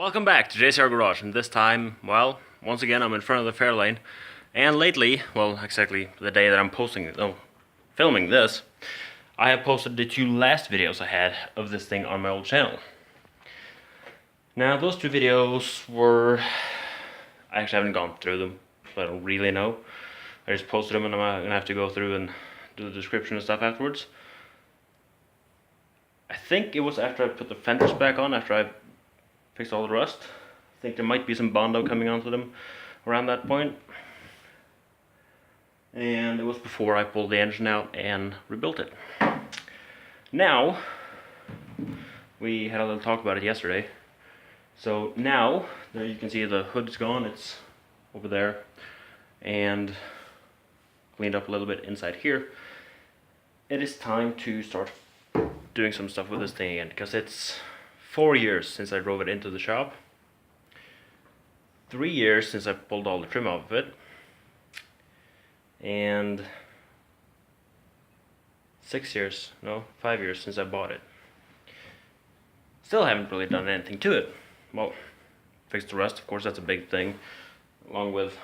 Welcome back to JCR Garage, and this time, well, once again I'm in front of the Fairlane, and lately, well, exactly the day that I'm filming this, I have posted the two last videos I had of this thing on my old channel. Now, those two videos were, I actually haven't gone through them, so I don't really know. I just posted them and I'm gonna have to go through and do the description and stuff afterwards. I think it was after I put the fenders back on, after I fixed all the rust. I think there might be some Bondo coming onto them around that point. And it was before I pulled the engine out and rebuilt it. Now, we had a little talk about it yesterday. So now, there you can see the hood's gone, it's over there. And cleaned up a little bit inside here. It is time to start doing some stuff with this thing again, because it's 4 years since I drove it into the shop, 3 years since I pulled all the trim off of it, and 5 years since I bought it. Still haven't really done anything to it. Well, fixed the rust, of course, that's a big thing, along with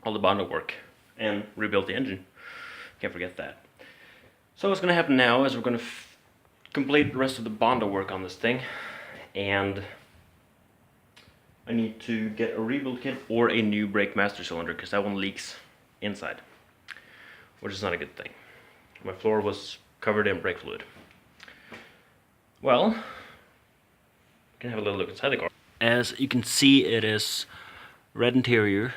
all the Bondo work, and rebuilt the engine. Can't forget that. So what's going to happen now is we're going to complete the rest of the Bondo work on this thing, and I need to get a rebuild kit or a new brake master cylinder, because that one leaks inside, which is not a good thing. My floor was covered in brake fluid. Well, you can have a little look inside the car. As you can see, it is red interior,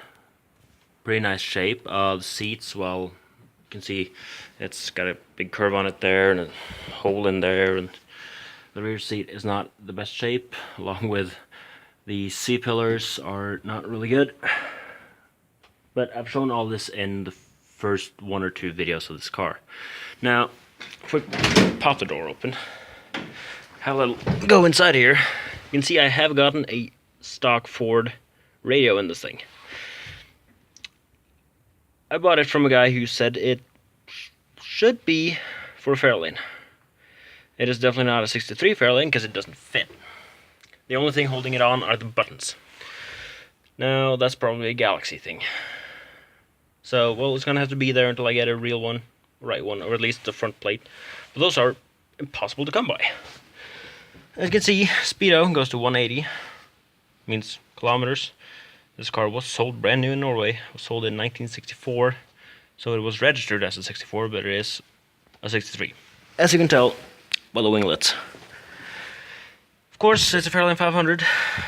pretty nice shape. The seats, well, you can see it's got a big curve on it there and a hole in there, and the rear seat is not the best shape, along with the C-pillars are not really good. But I've shown all this in the first 1 or 2 videos of this car. Now, if we pop the door open, have a little go inside here, you can see I have gotten a stock Ford radio in this thing. I bought it from a guy who said it should be for a Fairlane. It is definitely not a 63 Fairlane because it doesn't fit. The only thing holding it on are the buttons. Now, that's probably a Galaxy thing. So, well, it's gonna have to be there until I get a real one, right one, or at least the front plate. But those are impossible to come by. As you can see, speedo goes to 180, means kilometers. This car was sold brand new in Norway. It was sold in 1964, so it was registered as a 64, but it is a 63. As you can tell by the winglets. Of course, it's a Fairlane 500.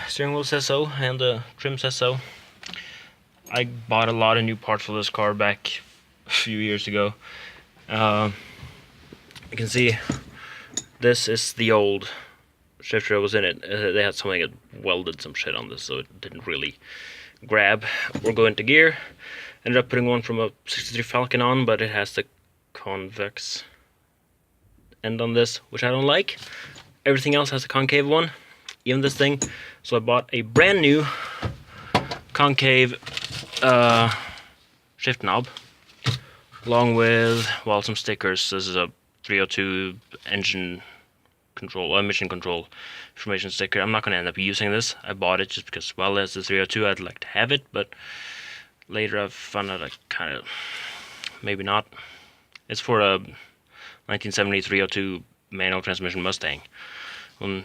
Steering wheel says so, and the trim says so. I bought a lot of new parts for this car back a few years ago. You can see this is the old shifter that was in it. They had something that welded some shit on this, so it didn't really grab or go into gear. Ended up putting one from a 63 Falcon on, but it has the convex end on this, which I don't like. Everything else has a concave one, even this thing. So I bought a brand new concave shift knob, along with, well, some stickers. This is a 302 engine control, emission control information sticker. I'm not going to end up using this. I bought it just because, well, as the 302, I'd like to have it, but later I've found out I kind of, maybe not. It's for a 1970 302 manual transmission Mustang.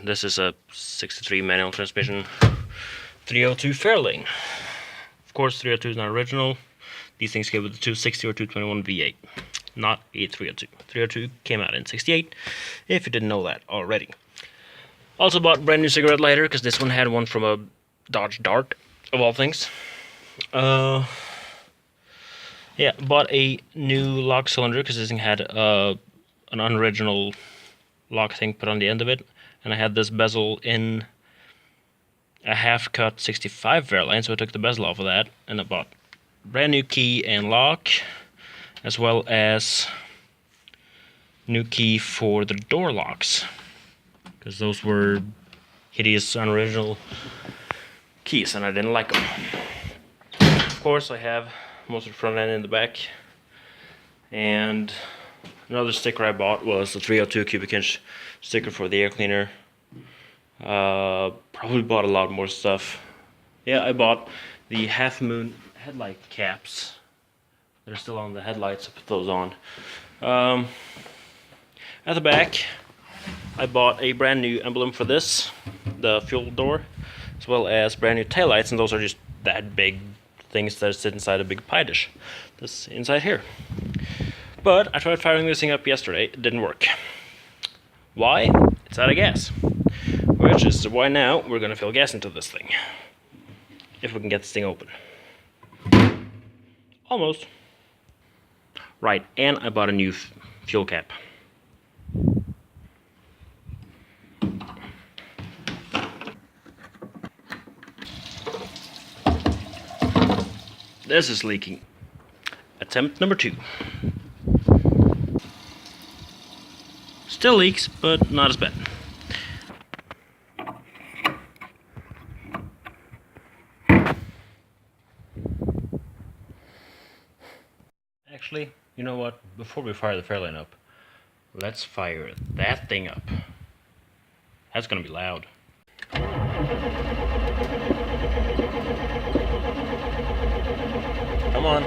This is a 63 manual transmission 302 Fairlane. Of course, 302 is not original. These things came with the 260 or 221 V8, not a 302. 302 came out in 68, if you didn't know that already. Also bought a brand new cigarette lighter, because this one had one from a Dodge Dart, of all things. Yeah, bought a new lock cylinder, because this thing had an unoriginal lock thing put on the end of it, and I had this bezel in a half-cut 65 Fairlane, so I took the bezel off of that, and I bought brand new key and lock, as well as new key for the door locks, because those were hideous, unoriginal keys, and I didn't like them. Of course, I have most of the front end in the back, and another sticker I bought was the 302 cubic inch sticker for the air cleaner. Probably bought a lot more stuff. Yeah, I bought the half moon headlight caps. They're still on the headlights. I put those on. At the back, I bought a brand new emblem for this, the fuel door, as well as brand new taillights, and those are just that big things that sit inside a big pie dish. This inside here. But I tried firing this thing up yesterday. It didn't work. Why? It's out of gas. Which is why now we're going to fill gas into this thing. If we can get this thing open. Almost. Right, and I bought a new fuel cap. This is leaking. Attempt number 2. Still leaks, but not as bad. Actually, you know what? Before we fire the Fairlane up, let's fire that thing up. That's gonna be loud. Come on.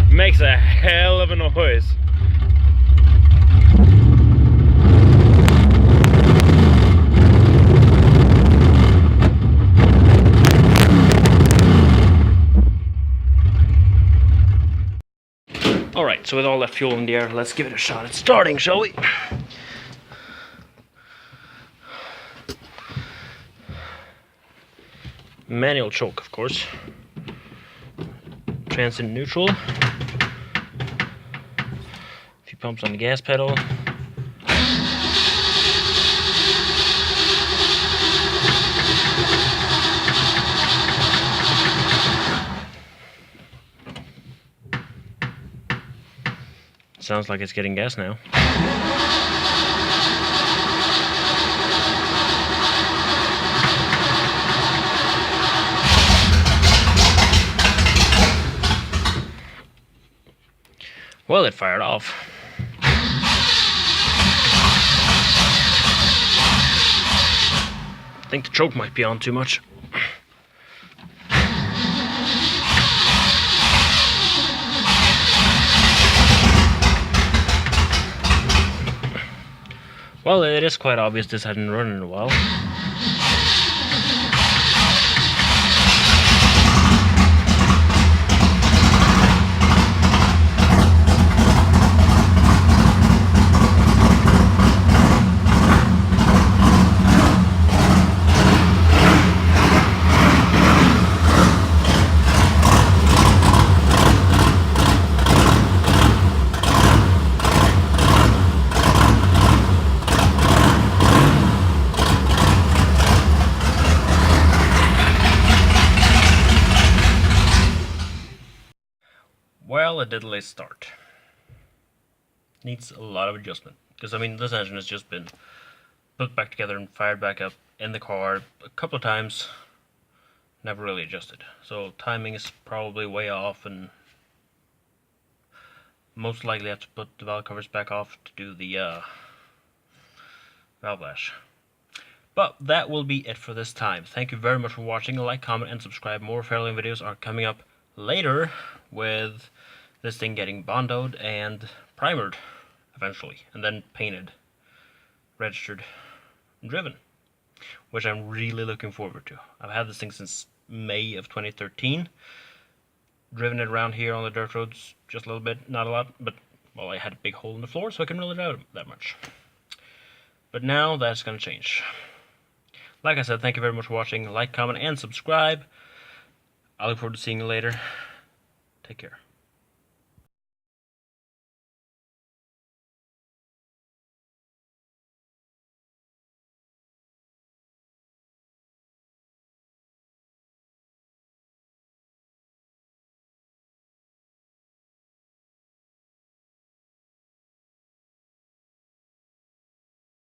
Makes a hell of a noise. Alright, so with all that fuel in the air, let's give it a shot at starting, shall we? Manual choke, of course. Transient neutral. A few pumps on the gas pedal. Sounds like it's getting gas now. Well, it fired off. I think the choke might be on too much. Well, it is quite obvious this hadn't run in a while. Well, it did a late start. Needs a lot of adjustment. Because, I mean, this engine has just been put back together and fired back up in the car a couple of times. Never really adjusted. So, timing is probably way off, and most likely have to put the valve covers back off to do the valve lash. But that will be it for this time. Thank you very much for watching. Like, comment, and subscribe. More Fairlane videos are coming up later with this thing getting bondoed and primered eventually, and then painted, registered, and driven, which I'm really looking forward to. I've had this thing since May of 2013, driven it around here on the dirt roads just a little bit, not a lot, but well, I had a big hole in the floor, so I couldn't really drive it that much. But now that's going to change. like I said, thank you very much for watching. Like, comment, and subscribe. I look forward to seeing you later. Take care.